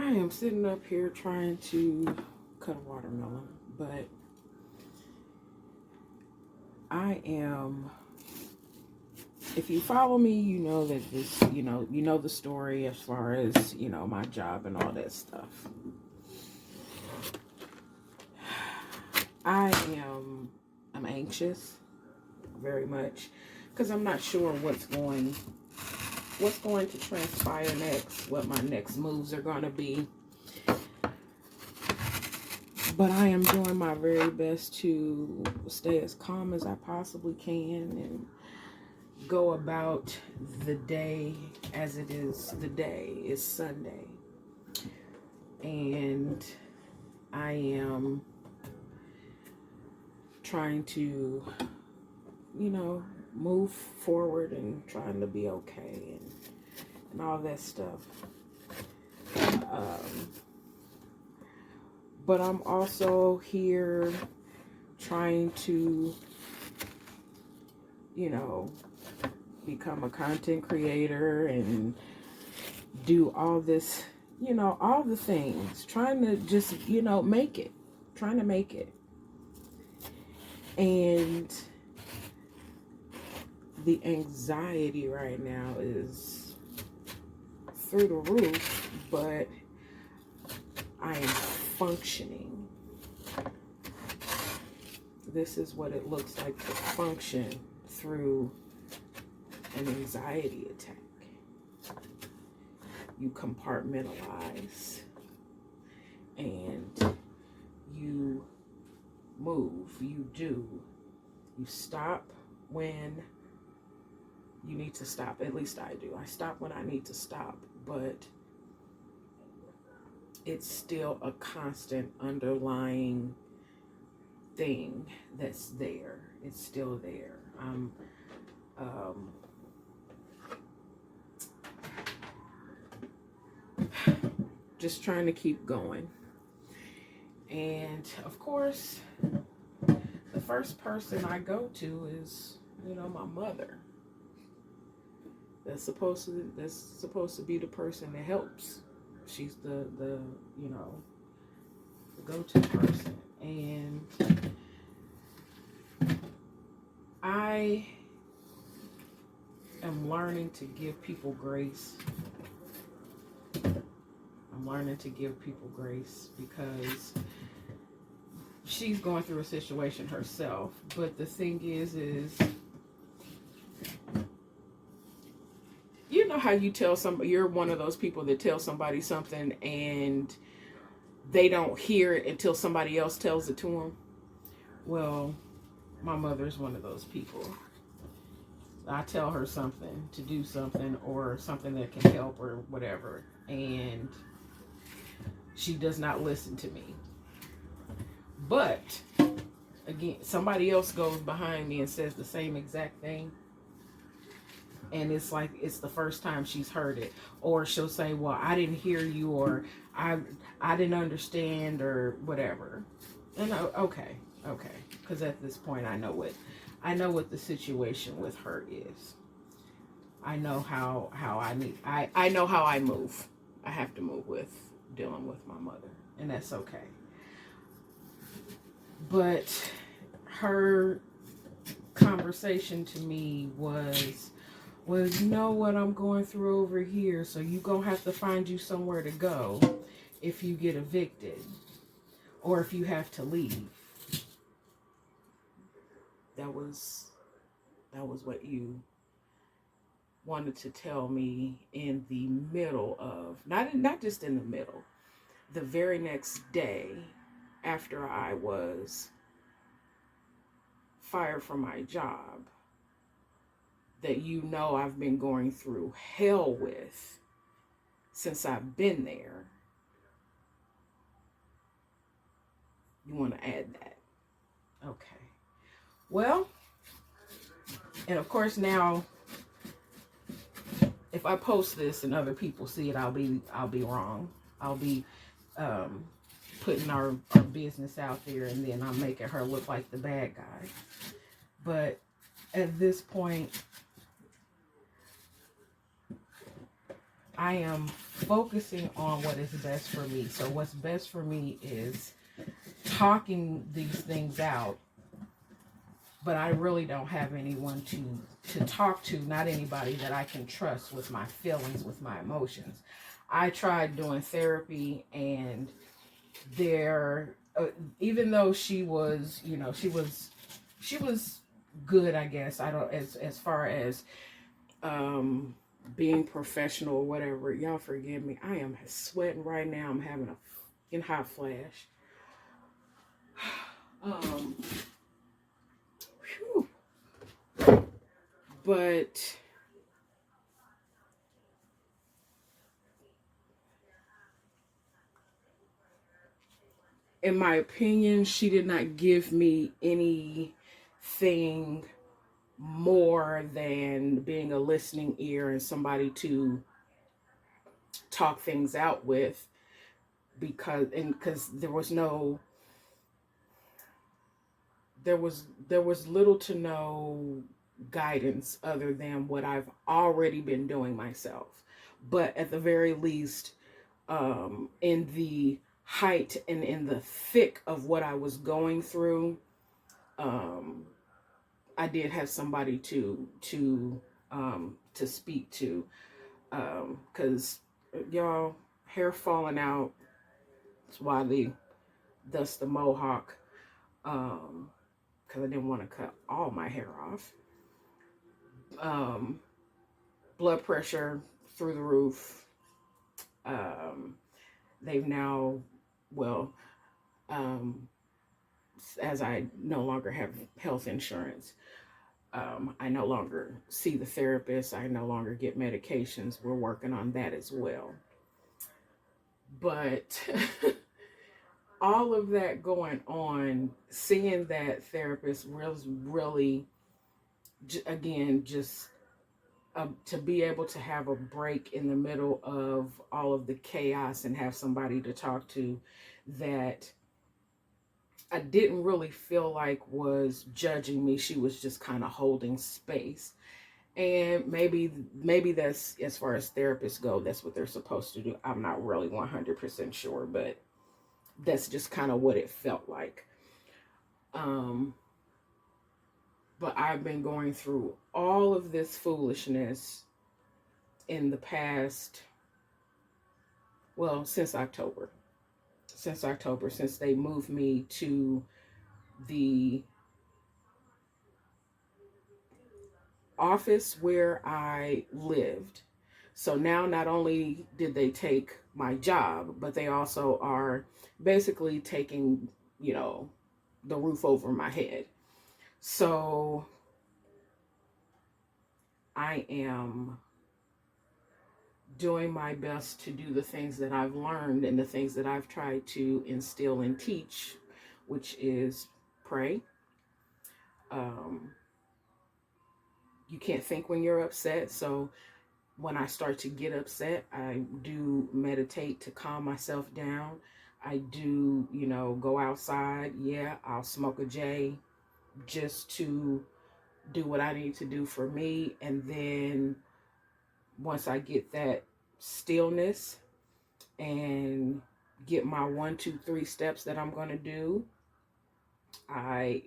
I am sitting up here trying to cut a watermelon, but I am, if you follow me, you know that this, you know the story as far as, my job and all that stuff. I'm anxious very much because I'm not sure what's going to transpire next, what my next moves are going to be. But I am doing my very best to stay as calm as I possibly can and go about the day as it is. The day is Sunday. And I am trying to, move forward and trying to be okay and all that stuff. But I'm also here trying to, become a content creator and do all this, all the things. Trying to just, make it. Trying to make it. And the anxiety right now is through the roof, but I am functioning. This is what it looks like to function through an anxiety attack. You compartmentalize and you move, you do. You stop when you need to stop. At least I do. I stop when I need to stop, but it's still a constant underlying thing that's there. It's still there. I'm just trying to keep going. And of course, the first person I go to is, my mother. That's supposed to be the person that helps. She's the go-to person. And I am learning to give people grace. I'm learning to give people grace because she's going through a situation herself. But the thing is you know how you tell somebody, you're one of those people that tell somebody something and they don't hear it until somebody else tells it to them? Well, my mother's one of those people. I tell her something to do something or something that can help or whatever, and she does not listen to me. But again, somebody else goes behind me and says the same exact thing, and it's like it's the first time she's heard it. Or she'll say, well, I didn't hear you, or I didn't understand, or whatever. And okay, because at this point I know what the situation with her is. I know how I know how I move. I have to move with dealing with my mother, and that's okay. But her conversation to me was, well, you know what I'm going through over here, so you gonna have to find you somewhere to go if you get evicted or if you have to leave. That was what you wanted to tell me in the middle of, not just in the middle, the very next day after I was fired from my job, that I've been going through hell with since I've been there. You want to add that? Okay. Well, and of course now, if I post this and other people see it, I'll be wrong. I'll be putting our business out there, and then I'm making her look like the bad guy. But at this point, I am focusing on what is best for me. So what's best for me is talking these things out, but I really don't have anyone to talk to, not anybody that I can trust with my feelings, with my emotions. I tried doing therapy, and there, even though she was, she was good, I guess. I don't, as far as being professional or whatever. Y'all forgive me. I am sweating right now. I'm having a fucking hot flash. Whew. But in my opinion, she did not give me anything more than being a listening ear and somebody to talk things out with, because there was little to no guidance other than what I've already been doing myself. But at the very least, in the height and in the thick of what I was going through, um, I did have somebody to speak to, because y'all, hair falling out. That's why thus the mohawk, because I didn't want to cut all my hair off. Um, Blood pressure through the roof. Um, they've now, well, um, as I no longer have health insurance, I no longer see the therapist. I no longer get medications. We're working on that as well. But all of that going on, seeing that therapist was really, again, just to be able to have a break in the middle of all of the chaos and have somebody to talk to that I didn't really feel like was judging me. She was just kind of holding space. And maybe that's, as far as therapists go, that's what they're supposed to do. I'm not really 100% sure, but that's just kind of what it felt like. Um, but I've been going through all of this foolishness in the past, well, since October. Since they moved me to the office where I lived. So now not only did they take my job, but they also are basically taking, the roof over my head. So I am doing my best to do the things that I've learned and the things that I've tried to instill and teach, which is pray. Um, you can't think when you're upset. So when I start to get upset, I do meditate to calm myself down. I do, go outside. Yeah, I'll smoke a J just to do what I need to do for me. And then once I get that stillness and get my 1, 2, 3 steps that I'm going to do, I,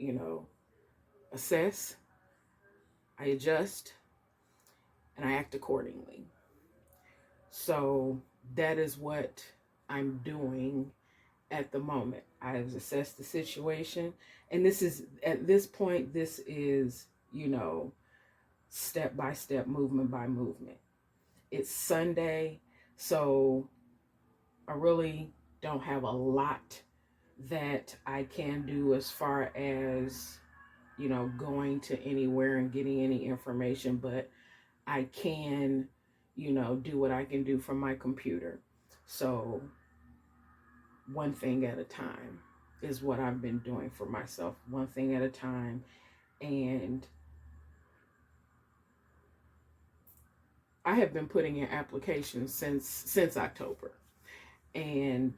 assess, I adjust, and I act accordingly. So that is what I'm doing at the moment. I've assessed the situation, and this is, at this point, this is, step by step, movement by movement. It's Sunday, so I really don't have a lot that I can do as far as, going to anywhere and getting any information, but I can, do what I can do from my computer. So one thing at a time is what I've been doing for myself, one thing at a time. And I have been putting in applications since October, and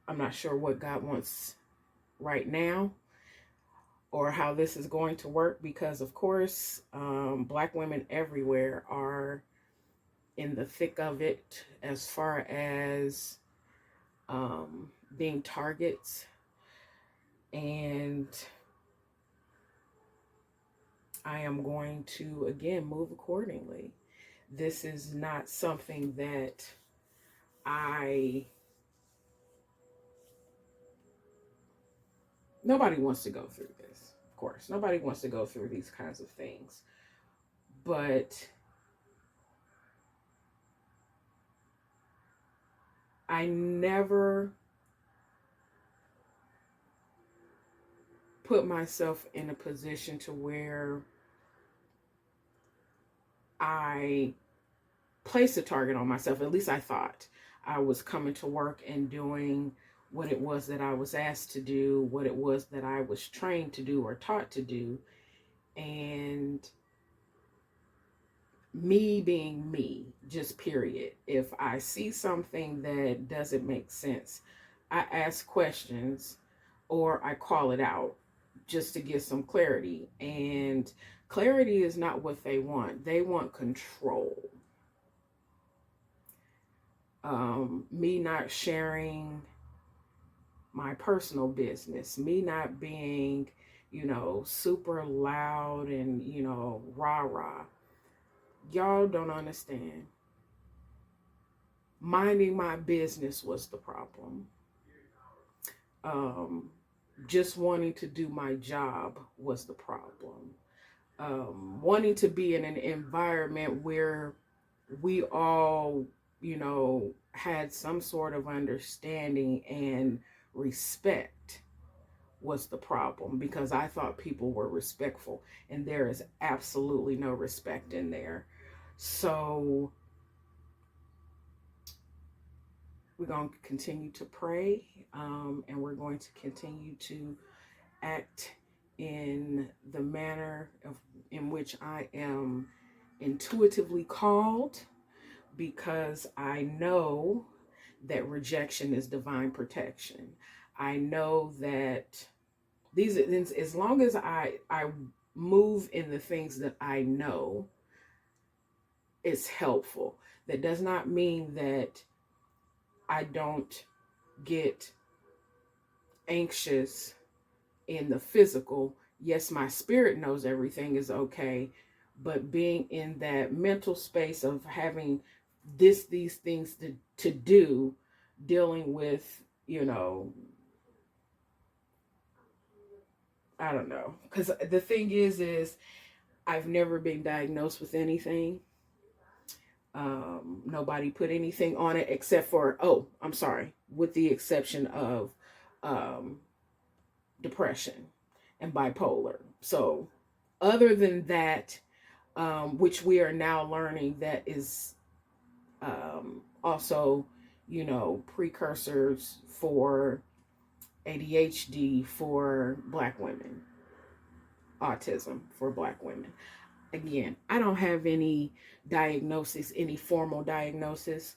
I'm not sure what God wants right now or how this is going to work, because of course, Black women everywhere are in the thick of it as far as being targets, and I am going to again move accordingly. This is not something that nobody wants to go through this. Of course, nobody wants to go through these kinds of things. But I never put myself in a position to where I placed a target on myself. At least I thought I was coming to work and doing what it was that I was asked to do, what it was that I was trained to do or taught to do. And me being me, just period. If I see something that doesn't make sense, I ask questions or I call it out just to get some clarity. And clarity is not what they want. They want control. Me not sharing my personal business, me not being, super loud and, rah rah. Y'all don't understand. Minding my business was the problem. Just wanting to do my job was the problem. Wanting to be in an environment where we all, had some sort of understanding and respect was the problem, because I thought people were respectful, and there is absolutely no respect in there. So we're going to continue to pray, and we're going to continue to act in the manner in which I am intuitively called, because I know that rejection is divine protection. I know that as long as I move in the things that I know, it's helpful. That does not mean that I don't get anxious in the physical. Yes, my spirit knows everything is okay, but being in that mental space of having these things to do, dealing with, I don't know. Because the thing is I've never been diagnosed with anything. Nobody put anything on it except for, I'm sorry, with the exception of depression and bipolar. So other than that, which we are now learning that is also, precursors for ADHD for Black women, autism for Black women. Again, I don't have any diagnosis, any formal diagnosis,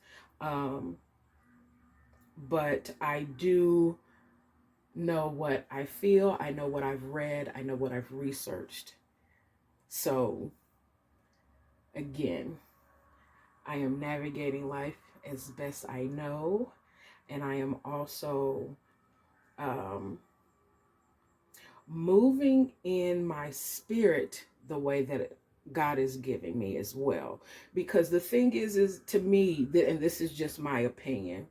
but I do know what I feel. I know what I've read. I know what I've researched. So, again, I am navigating life as best I know, and I am also moving in my spirit the way that God is giving me as well. Because the thing is to me, and this is just my opinion,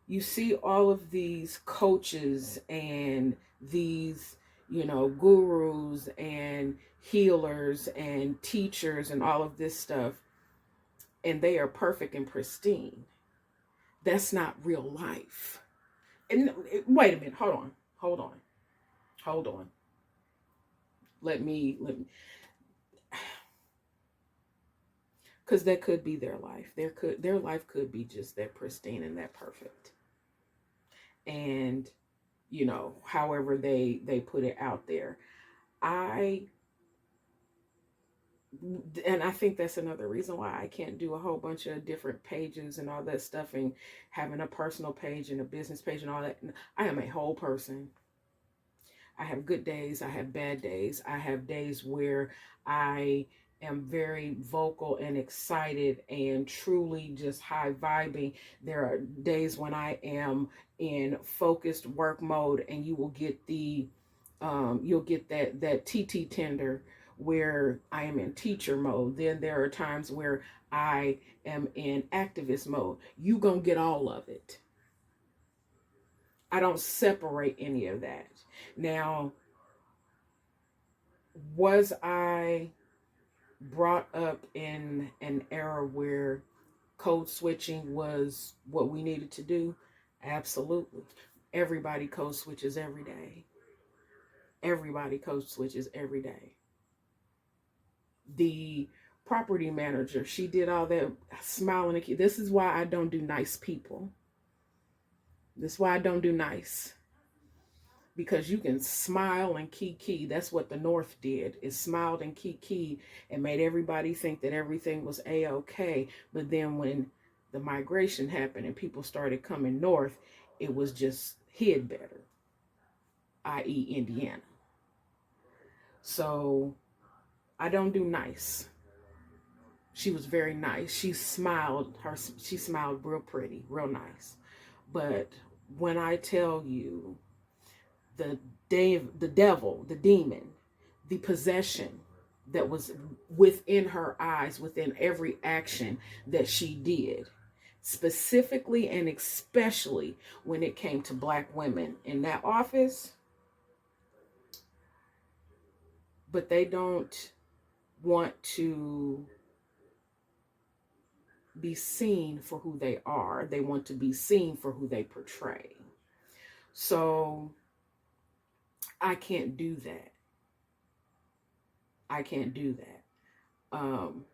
you see all of these coaches and these, gurus and healers and teachers and all of this stuff, and they are perfect and pristine. That's not real life. And wait a minute, hold on. Let me, because that could be their life. Their life could be just that pristine and that perfect. And, however they put it out there. And I think that's another reason why I can't do a whole bunch of different pages and all that stuff, and having a personal page and a business page and all that. I am a whole person. I have good days. I have bad days. I have days where I am very vocal and excited and truly just high vibing. There are days when I am in focused work mode, and you will get you'll get that TT tender where I am in teacher mode. Then there are times where I am in activist mode. You gonna get all of it. I don't separate any of that. Now, was I brought up in an era where code switching was what we needed to do? Absolutely. Everybody code switches every day. Everybody code switches every day. The property manager, she did all that smiling. This is why I don't do nice people. This is why I don't do nice. Because you can smile and kiki. That's what the North did, is smiled and kiki and made everybody think that everything was a-okay. But then when the migration happened and people started coming north, it was just hid better, i.e. Indiana. So I don't do nice. She was very nice. She smiled real pretty, real nice. But when I tell you the devil, the demon, the possession that was within her eyes, within every action that she did, specifically and especially when it came to Black women in that office, but they don't want to be seen for who they are. They want to be seen for who they portray. So I can't do that. I can't do that.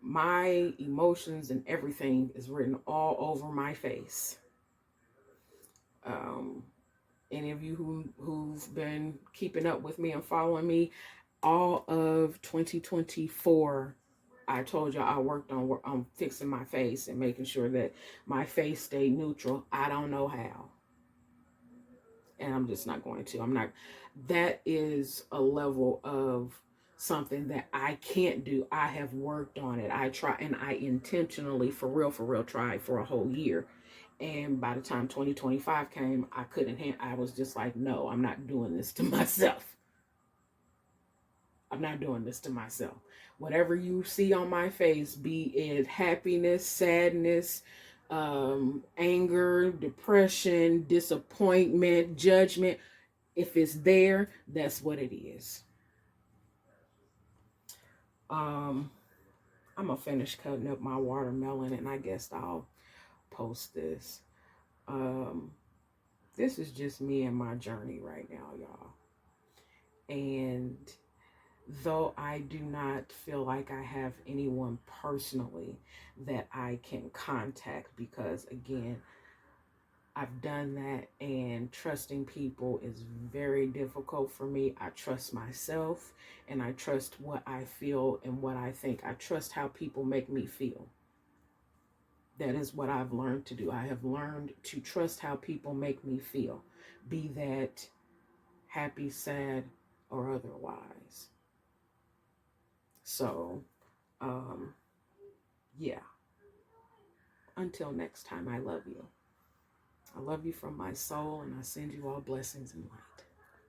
My emotions and everything is written all over my face. Any of you who've been keeping up with me and following me, all of 2024, I told you I worked on fixing my face and making sure that my face stayed neutral. I don't know how. And I'm just not going to. That is a level of something that I can't do. I have worked on it. I try, and I intentionally, for real, tried for a whole year. And by the time 2025 came, I was just like, no, I'm not doing this to myself. I'm not doing this to myself. Whatever you see on my face, be it happiness, sadness, anger, depression, disappointment, judgment, if it's there, that's what it is. I'm gonna finish cutting up my watermelon, and I guess I'll post this. This is just me and my journey right now, y'all. And though I do not feel like I have anyone personally that I can contact, because again, I've done that, and trusting people is very difficult for me. I trust myself, and I trust what I feel and what I think. I trust how people make me feel. That is what I've learned to do. I have learned to trust how people make me feel, be that happy, sad, or otherwise. So, yeah. Until next time, I love you. I love you from my soul, and I send you all blessings and light.